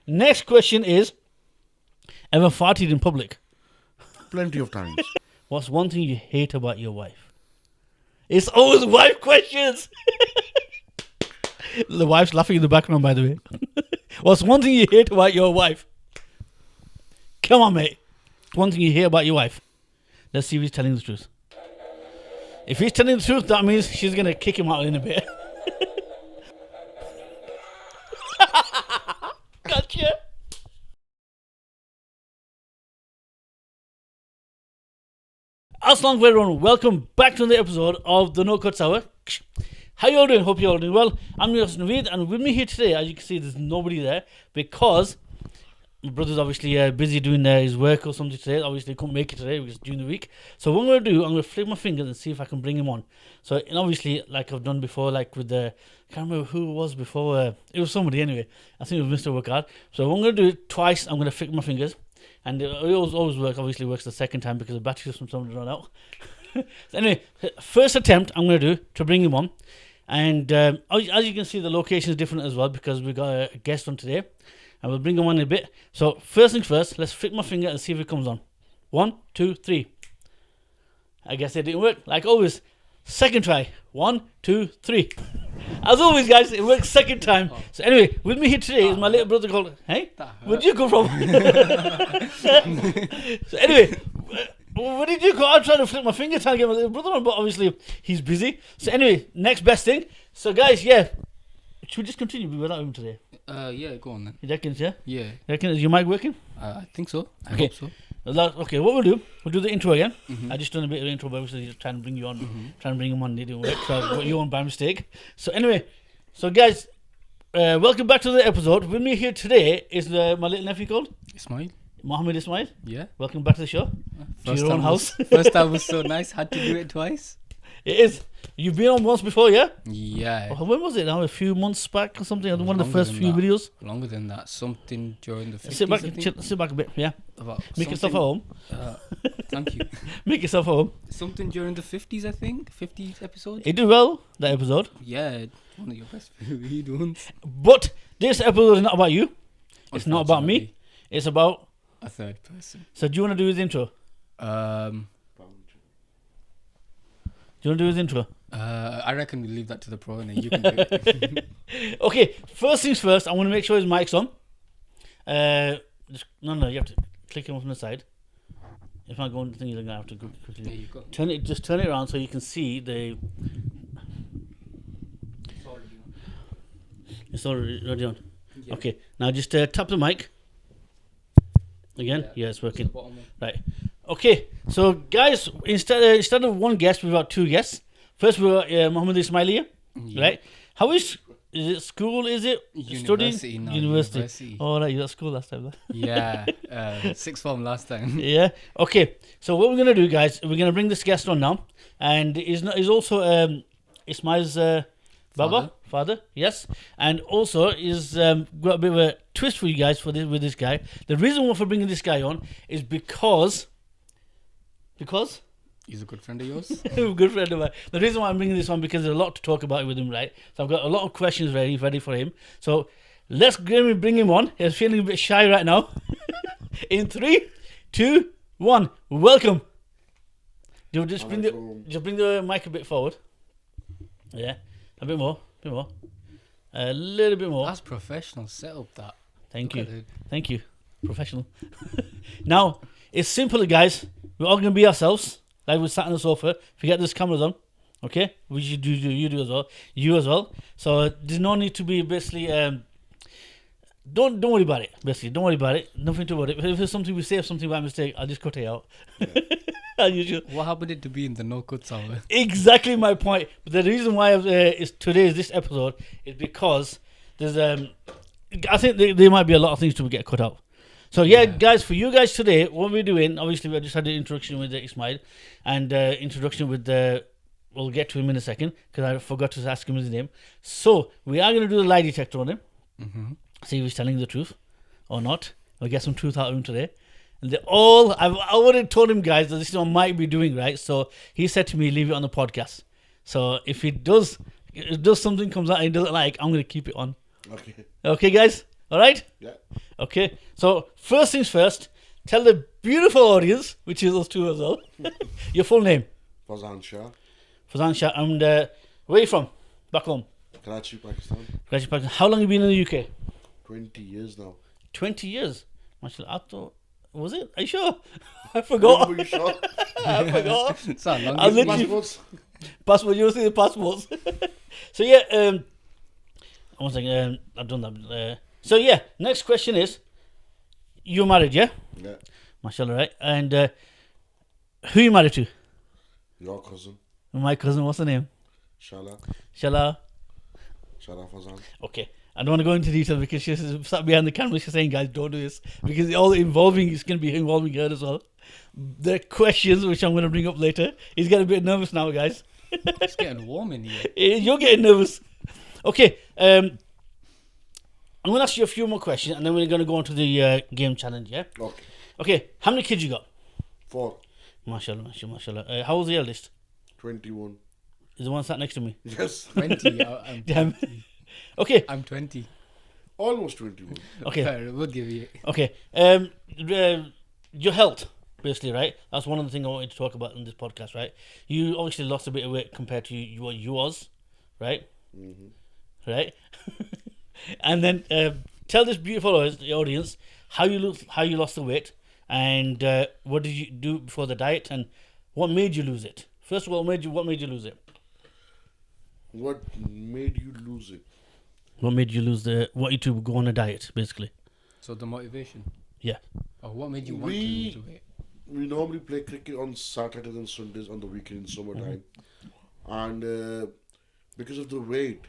Next question is, ever farted in public? Plenty of times. What's one thing you hate about your wife? It's always wife questions. The wife's laughing in the background, by the way. What's one thing you hate about your wife? Come on, mate. One thing you hate about your wife. Let's see if he's telling the truth. If he's telling the truth, that means she's going to kick him out in a bit. Gotcha. Assalamu alaikum everyone. Welcome back to another episode of the No Cuts Hour. How you all doing? Hope you all doing well. I'm your host Naveed, and with me here today, as you can see, there's nobody there because my brother's obviously busy doing his work or something today. Obviously, he couldn't make it today because during the week. So what I'm going to do, I'm going to flick my fingers and see if I can bring him on. So, and obviously, like I've done before, like with the, I can't remember who it was before. It was somebody anyway. I think it was Mr. Workard. So I'm going to do it twice. I'm going to flick my fingers. And it always works the second time because the battery from somebody run out. So anyway, first attempt I'm going to do to bring him on. And as you can see, the location is different as well because we got a guest on today. And we'll bring him on in a bit. So first things first, let's flick my finger and see if it comes on. 1, 2, 3. I guess it didn't work. Like always. Second try. 1, 2, 3. As always, guys, it works second time. So anyway, with me here today is my little brother called... Hey? Where'd you come from? So anyway, where did you go? I'm trying to flip my finger trying to get my little brother on, but obviously he's busy. So anyway, next best thing. So guys, yeah. Should we just continue without him today? Yeah, go on then. You reckon, yeah? Yeah. You reckon, is your mic working? I think so. I Okay. hope so. Okay, what we'll do the intro again. Mhm. I just done a bit of intro, but obviously just trying to bring you on, trying to bring him on, it didn't work, so I got you on by mistake. So anyway, so guys, welcome back to the episode. With me here today is my little nephew called Ismail? Mohammed Ismail. Yeah. Welcome back to the show. To your own house. First time was so nice. Had to do it twice. It is. You've been on once before, yeah? Yeah. When was it now? A few months back or something? One of the Longer first than few that. videos. Longer than that. Something during the 50s, Sit back, I think. sit back a bit, yeah. About Make yourself at home. Thank you. Make yourself at home. Something during the 50s, I think. 50s episode. It did well, that episode. Yeah. One of your best read ones. But this episode is not about you. It's not about me. It's about... A third person. So do you want to do his intro? Do you want to do his intro? I reckon we leave that to the pro and then you can do it. Okay, first things first, I want to make sure his mic's on. No, you have to click him from the side. If I go on the thing, you're going to have to go There quickly. you go. Just turn it around so you can see the... It's already on. Yeah. Okay, now just tap the mic. Again? Yeah, it's working. Bottom one. Right. Okay, so guys, instead of one guest, we've got two guests. First, we got Mohammed Ismail here, Yeah. right? How is it school? Is it studying? University now, University. university. Oh, right, you were at school last time. Yeah, sixth form last time. Yeah. Okay. So what we're gonna do, guys, we're gonna bring this guest on now, and he's also Ismail's father. Yes, and also is got a bit of a twist for you guys with this guy. The reason for bringing this guy on is because. He's a good friend of yours. Good friend of mine. The reason why I'm bringing this on because there's a lot to talk about with him, right? So I've got a lot of questions ready for him. So let's bring him on. He's feeling a bit shy right now. In 3, 2, 1, welcome. Just bring the mic a bit forward. Yeah, a bit more, a little bit more. That's professional setup. That. Thank Look you, at it. thank you, professional. Now it's simple, guys. We're all gonna be ourselves. Like we sat on the sofa. Forget there's cameras on, okay? Which you do as well. You as well. So there's no need to be basically. Don't worry about it. Basically, don't worry about it. Nothing to worry. If there's something we say, something by mistake, I'll just cut it out. As usual. What happened it to be in the no cuts hour? Exactly my point. But the reason why today is this episode is because there's I think there might be a lot of things to get cut out. So yeah, guys, for you guys today, what we're doing, obviously we just had the introduction with Ismail and introduction with we'll get to him in a second because I forgot to ask him his name. So we are going to do the lie detector on him. Mm-hmm. See if he's telling the truth or not. We'll get some truth out of him today. And I already told him, guys, that this is what I might be doing, right? So he said to me, leave it on the podcast. So if it does something comes out and he doesn't like, I'm going to keep it on. Okay. Okay, guys? All right? Yeah. Okay, so first things first, tell the beautiful audience, which is us two as well, your full name. Fazan Shah, Fazan Shah, and where are you from? Back home. Karachi, Pakistan. Karachi, Pakistan. How long have you been in the UK? 20 years now. 20 years. Mashallah, I thought, was it? Are you sure? I forgot. Are you sure? I forgot. It's not long. I literally- Passports? Passport, you see the passports. So yeah, one second, I've done that. So yeah, next question is, you're married, yeah? Yeah. Mashallah, right? And who you married to? Your cousin, My cousin, what's the name? Shala. Shala. Shara Fazan. Okay. I don't want to go into detail because she's sat behind the camera. She's saying, guys, don't do this. Because all involving is going to be involving her as well. The questions, which I'm going to bring up later. He's getting a bit nervous now, guys. It's getting warm in here. You're getting nervous. Okay. I'm going to ask you a few more questions and then we're going to go on to the game challenge, yeah? Okay. Okay. How many kids you got? 4. Mashallah, mashallah, mashallah. How old's the eldest? 21. Is the one sat next to me? Yes. 20. Damn. Okay. I'm 20. Almost 21. Okay. Fair, we'll give you. Okay. Your health, basically, right? That's one of the things I wanted to talk about in this podcast, right? You obviously lost a bit of weight compared to what you was, right? Mm-hmm. Right? And then tell this beautiful audience how you lost the weight, and what did you do before the diet, and what made you lose it. First of all, what made you lose it? What made you lose it? What made you lose what you to go on a diet, basically? So the motivation. Yeah. Or what made you want to lose weight? We normally play cricket on Saturdays and Sundays on the weekend in summertime. And because of the weight,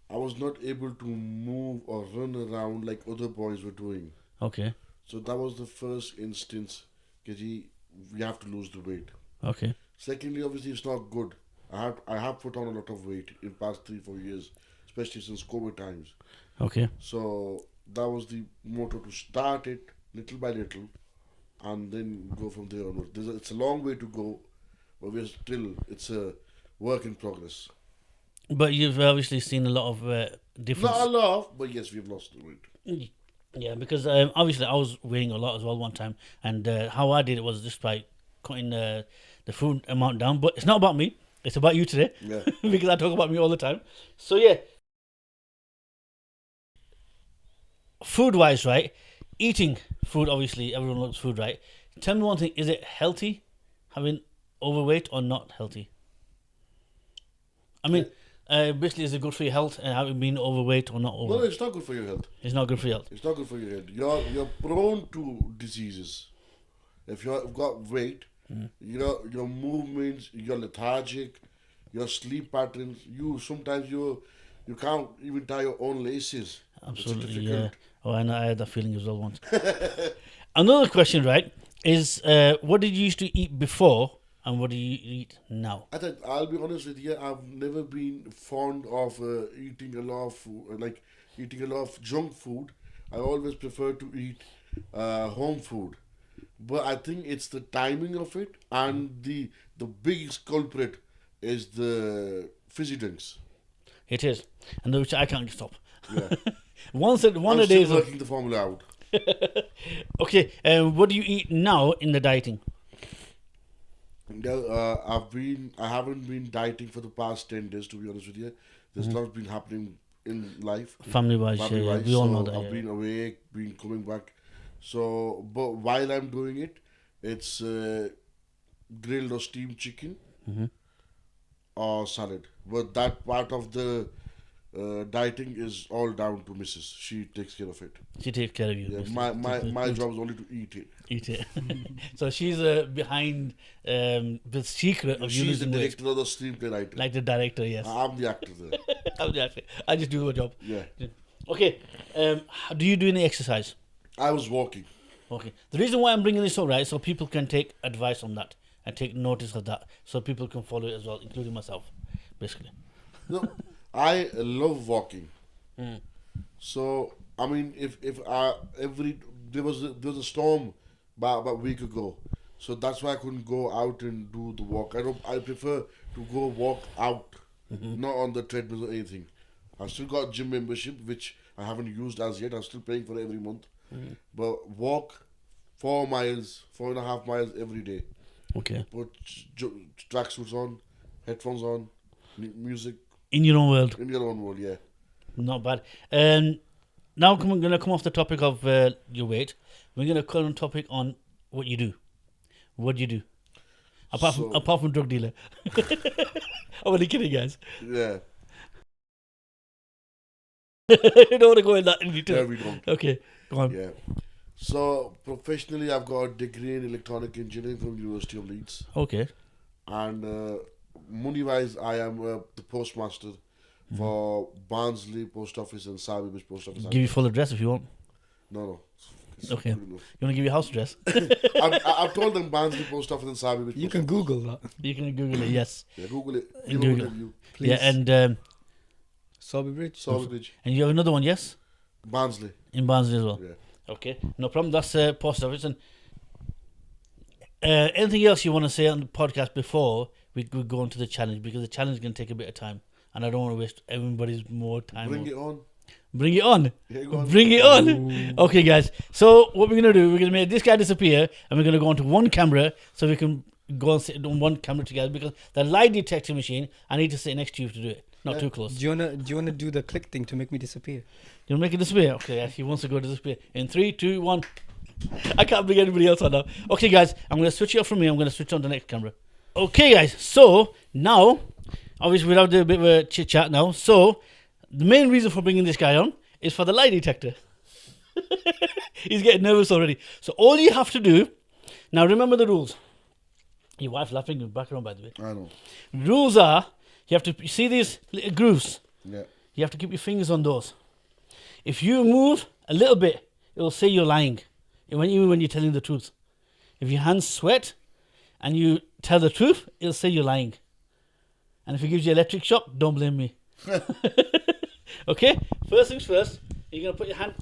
I was not able to move or run around like other boys were doing. Okay. So that was the first instance because we have to lose the weight. Okay. Secondly, obviously, it's not good. I have put on a lot of weight in past 3-4 years, especially since COVID times. Okay. So that was the motto, to start it little by little and then go from there onward. It's a long way to go, but it's a work in progress. But you've obviously seen a lot of difference. Not a lot, but yes, we've lost the weight. Yeah, because obviously I was weighing a lot as well one time, and how I did it was just by cutting the food amount down. But it's not about me; it's about you today, Yeah. because I talk about me all the time. So yeah, food-wise, right? Eating food, obviously everyone loves food, right? Tell me one thing: is it healthy having overweight or not healthy? I mean, basically, is it good for your health and having been overweight or not No, overweight? it's not good for your health. It's not good for your health. It's not good for your health. You're prone to diseases. If you've got weight, your movements, you're lethargic, your sleep patterns. You can't even tie your own laces. Absolutely, It's yeah. difficult. Oh, and I had that feeling as well once. Another question, right, is what did you used to eat before and what do you eat now? I think I'll be honest with you. I've never been fond of eating a lot of food, like eating a lot of junk food. I always prefer to eat home food, but I think it's the timing of it, and the biggest culprit is the fizzy drinks. It is, and which I can't stop. Yeah, One I'm a day. still working the formula out. Okay, what do you eat now in the dieting? I haven't been dieting for the past 10 days, to be honest with you. There's lots been happening in life. Family-wise, yeah, we all know that. I've Yeah. been away, been coming back. So, but while I'm doing it, it's grilled or steamed chicken or salad. But that part of the dieting is all down to Mrs. She takes care of it. She takes care of you. Yeah, basically. my job is only to eat it. Eat it. So she's behind the secret of you She's the losing weight. director of the screenplay writer. Like the director, yes. I'm the actor there. I'm the actor. I just do my job. Yeah. Okay, do you do any exercise? I was walking. Okay. The reason why I'm bringing this up, right, so people can take advice on that and take notice of that, so people can follow it as well, including myself, basically. No, I love walking. So I mean, if there was a storm about a week ago, so that's why I couldn't go out and do the walk. I prefer to go walk out, not on the treadmill or anything. I still got gym membership, which I haven't used as yet. I'm still paying for it every month. Mm. But walk 4.5 miles every day. Okay. Put tracksuits on, headphones on, music In your own world. in your own world. Yeah. Not bad. Now I'm going to come off the topic of your weight. We're going to come on topic on what you do. What do you do? Apart from drug dealer. I'm only kidding, guys. Yeah. I don't want to go in that in detail. Yeah, we don't. Okay, go on. Yeah. So professionally, I've got a degree in electronic engineering from University of Leeds, Okay. and money-wise, I am the postmaster for Barnsley Post Office and Sarbridge Post Office. Give you full address if you want. No. It's Okay. good enough. You want to give your house address? I've told them Barnsley Post Office and Sarbridge. You Post can Office. Google that. You can Google it, yes. Yeah, Google it. Google Give it. it a review. Please. Yeah, and Salisbury. Sarbridge. you have another one, yes? Barnsley. In Barnsley as well. Yeah. Okay, no problem. That's post office. And anything else you want to say on the podcast before we go into the challenge? Because the challenge is going to take a bit of time, and I don't want to waste everybody's more time. Bring it on. Bring it on. Yeah, go on. Bring it on. Ooh. Okay, guys. So what we're going to do, we're going to make this guy disappear, and we're going to go onto one camera so we can go and sit on one camera together. Because the lie detector machine, I need to sit next to you to do it, not Yeah. too close. Do you wanna do the click thing to make me disappear? You want to make it disappear? Okay, yes, he wants to go disappear. In 3, 2, 1. I can't bring anybody else on now. Okay, guys, I'm going to switch it off from me. I'm going to switch on the next camera. Okay, guys. So now, obviously, we'll have a bit of a chit chat now. So the main reason for bringing this guy on is for the lie detector. He's getting nervous already. So all you have to do now. Remember the rules. Your wife's laughing in the background, by the way. I know. Rules are you see these little grooves. Yeah. You have to keep your fingers on those. If you move a little bit, it will say you're lying. Even when you're telling the truth. If your hands sweat and you tell the truth, it'll say you're lying. And if it gives you electric shock, don't blame me. Okay? First things first, you're going to put your hand...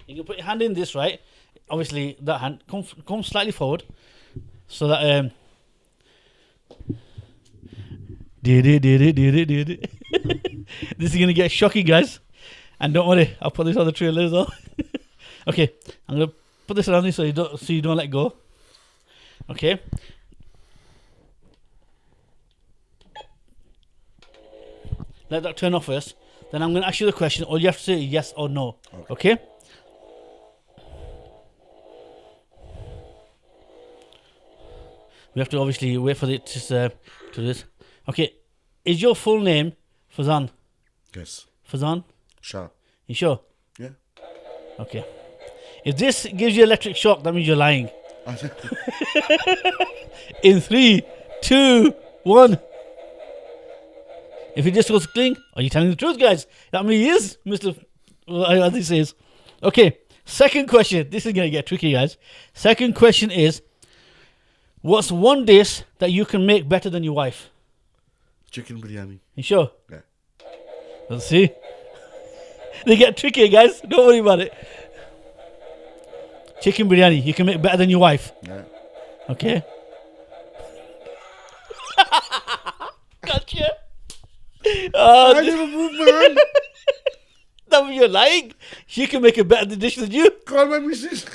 You're going to put your hand in this, right? Obviously, that hand. Come slightly forward. So that... Did it. This is going to get shocking, guys. And don't worry, I'll put this on the trailer as well. Okay, I'm going to put this around you so you don't let go. Okay. Let that turn off first. Then I'm going to ask you the question. All you have to say is yes or no. Okay? We have to obviously wait for it to do this. Okay. Is your full name Fazan? Yes. Fazan? Shah. You sure? Yeah. Okay. If this gives you electric shock, that means you're lying. In 3, 2, 1. If it just goes cling, are you telling the truth, guys? That means he is Mr. As he says. Okay. Second question. This is going to get tricky, guys. Second question is, what's one dish that you can make better than your wife? Chicken biryani. You sure? Yeah. Let's see. They get tricky, guys. Don't worry about it. Chicken biryani, you can make better than your wife. Yeah. Okay. Gotcha. I never moved my hand. That means you're lying. She can make a better dish than you. Call my missus.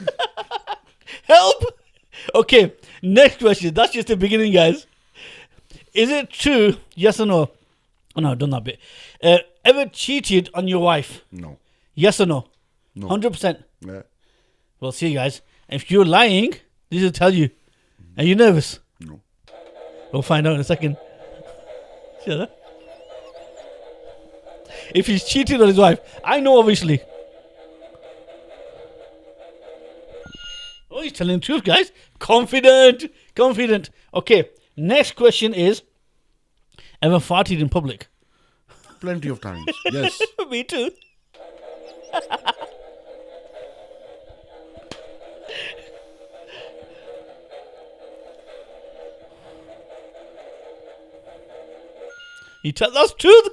Help. Okay. Next question. That's just the beginning, guys. Is it true? Yes or no? Oh, no, I've done that bit. Ever cheated on your wife? No. Yes or no? No. 100%. Yeah. Well, see, guys. If you're lying, this will tell you. Are you nervous? No. We'll find out in a second. Shut up. If he's cheating on his wife, I know, obviously. Oh, he's telling the truth, guys. Confident. Okay, next question is, ever farted in public? Plenty of times. Yes. Me too. You tell that's truth.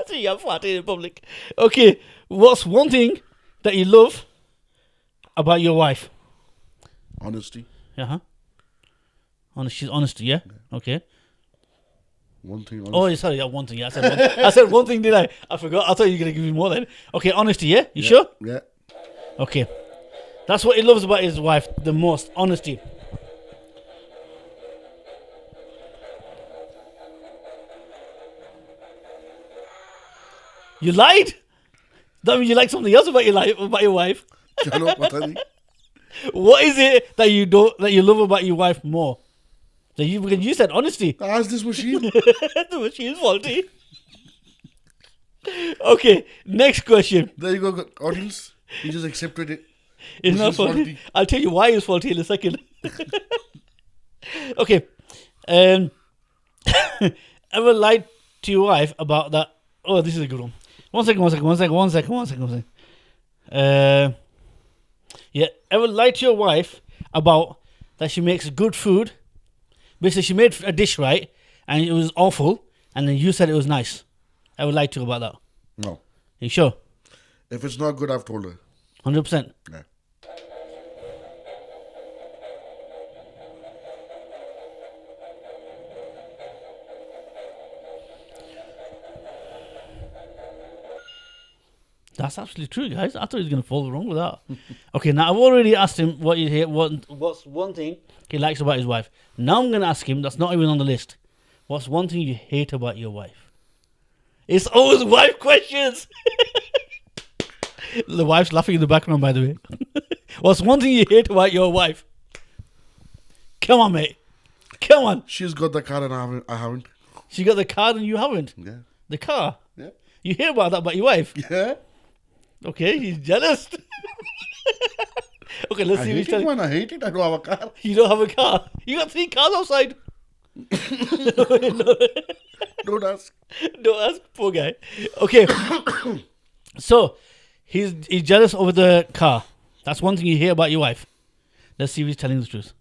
See, I'm farting in public. Okay, what's one thing that you love about your wife? Honesty. She's honesty, yeah? Okay. One thing. Oh, sorry, yeah, one thing. Yeah, I said one, I said one thing, did I? I forgot. I thought you were going to give me more then. Okay, honesty, yeah? You sure? Yeah. Okay. That's what he loves about his wife the most, honesty. You lied? That means you like something else about your life, about your wife. चलो पता नहीं. What is it that you love about your wife more? That because you said honesty. Ask this machine. The machine's faulty. Okay, next question. There you go, audience. You just accepted it. It's not Machine's faulty. I'll tell you why it's faulty in a second. Okay. Ever lied to your wife about that? Oh, this is a good one. One second. Yeah, ever lied to your wife about that she makes good food? Basically, she made a dish, right? And it was awful. And then you said it was nice. Ever lied to her about that? No. You sure? If it's not good, I've told her. 100%? Yeah. That's absolutely true, guys. I thought he was going to follow wrong with that. Okay, now I've already asked him what you hate. What's one thing he likes about his wife? Now I'm going to ask him. That's not even on the list. What's one thing you hate about your wife? It's always wife questions. The wife's laughing in the background, by the way. What's one thing you hate about your wife? Come on, mate. Come on. She's got the car and I haven't. She got the car and you haven't. Yeah. The car. Yeah. You hear about that about your wife? Yeah. Okay, he's jealous. Okay, let's I see hate which it, time. man. I hate it. I don't have a car. You don't have a car. You got 3 cars outside. Don't ask. Don't ask, poor guy. Okay, so he's jealous over the car. That's one thing you hear about your wife. Let's see if he's telling the truth.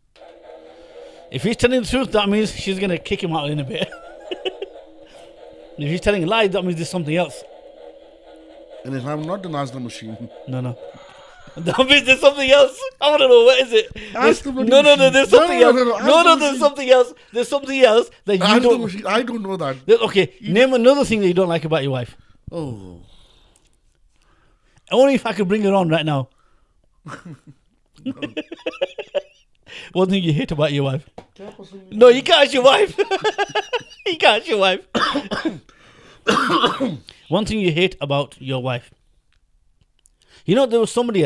If he's telling the truth, that means she's gonna kick him out in a bit. If he's telling a lie, that means there's something else. And if I'm not, then ask the machine. No. That means there's something else. I want to know what is it. Ask the bloody No, machine. there's something else. No, ask the No, there's machine. something else. There's something else that you Ask the don't. machine. I don't know that. Okay, name another thing that you don't like about your wife. Oh. Only if I could bring her on right now. One thing you hate about your wife. No, you can't ask your wife. You can't ask your wife. One thing you hate about your wife. You know, there was somebody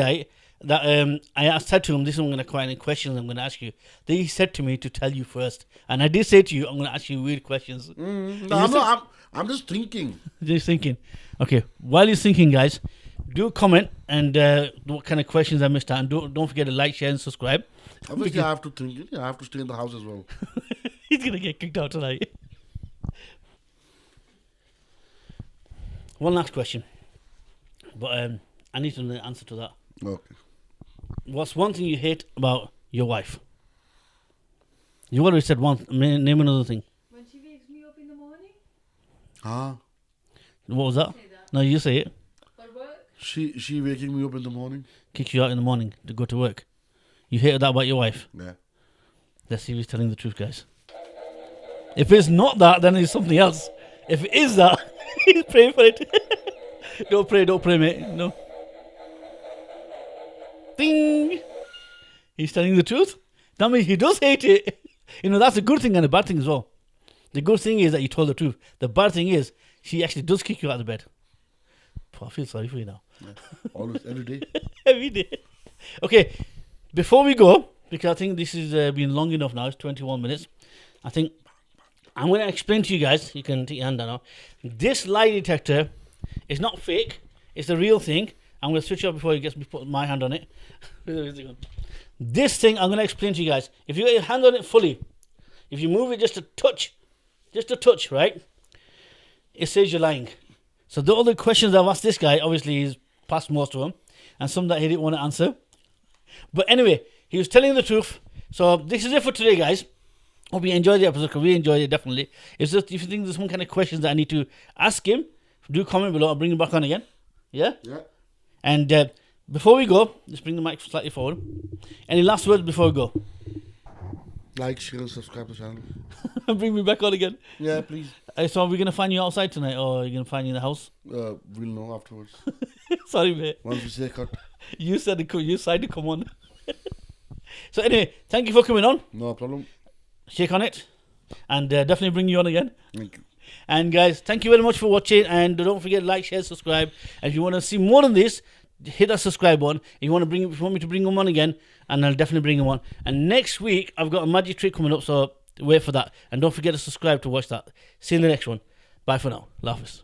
that I said to him, this is I'm going to quite any questions I'm going to ask you. They said to me to tell you first. And I did say to you, I'm going to ask you weird questions. No, I'm just thinking. Just thinking. Okay, while you're thinking, guys, do comment and what kind of questions I missed out. And don't forget to like, share, and subscribe. Obviously, I have to think. I have to stay in the house as well. He's going to get kicked out tonight. One last question. But I need to know the answer to that. Okay. What's one thing you hate about your wife? You already said one. Name another thing. When she wakes me up in the morning, Huh? What was that? say that. No, you say it. For work, She waking me up in the morning. Kicks you out in the morning to go to work. You hate that about your wife. Yeah. Let's see if he's telling the truth, guys. If it's not that, then it's something else. If it is that, he's praying for it. Don't pray, mate. No. Ding! He's telling the truth. That means he does hate it. You know, that's a good thing and a bad thing as well. The good thing is that you told the truth. The bad thing is she actually does kick you out of bed. I feel sorry for you now. Yeah. Always, every day. Every day. Okay, before we go, because I think this has been long enough now, it's 21 minutes. I think I'm going to explain to you guys. You can take your hand down now. This lie detector is not fake. It's the real thing. I'm going to switch it up before he gets me put my hand on it. This thing I'm going to explain to you guys. If you get your hand on it fully, if you move it just a touch, right? It says you're lying. So the other questions I've asked this guy, obviously he's passed most of them, and some that he didn't want to answer. But anyway, he was telling the truth. So this is it for today, guys. Hope you enjoyed the episode, because we enjoyed it, definitely. It's just, if you think there's some kind of questions that I need to ask him, do comment below. I'll bring him back on again. Yeah? Yeah. And before we go, let's bring the mic slightly forward. Any last words before we go? Like, share, subscribe to the channel. Bring me back on again. Yeah, please. So are we gonna find you outside tonight, or are you gonna find you in the house? We'll know afterwards. Sorry, mate. Once we say cut. You said you decided to come on. So anyway, thank you for coming on. No problem. Shake on it, and definitely bring you on again. Thank you. And guys, thank you very much for watching, and don't forget to like, share, subscribe. And if you want to see more of this, hit that subscribe button. If you want me to bring him on again, and I'll definitely bring him on. And next week I've got a magic trick coming up, so wait for that. And don't forget to subscribe to watch that. See you in the next one. Bye for now. Love us.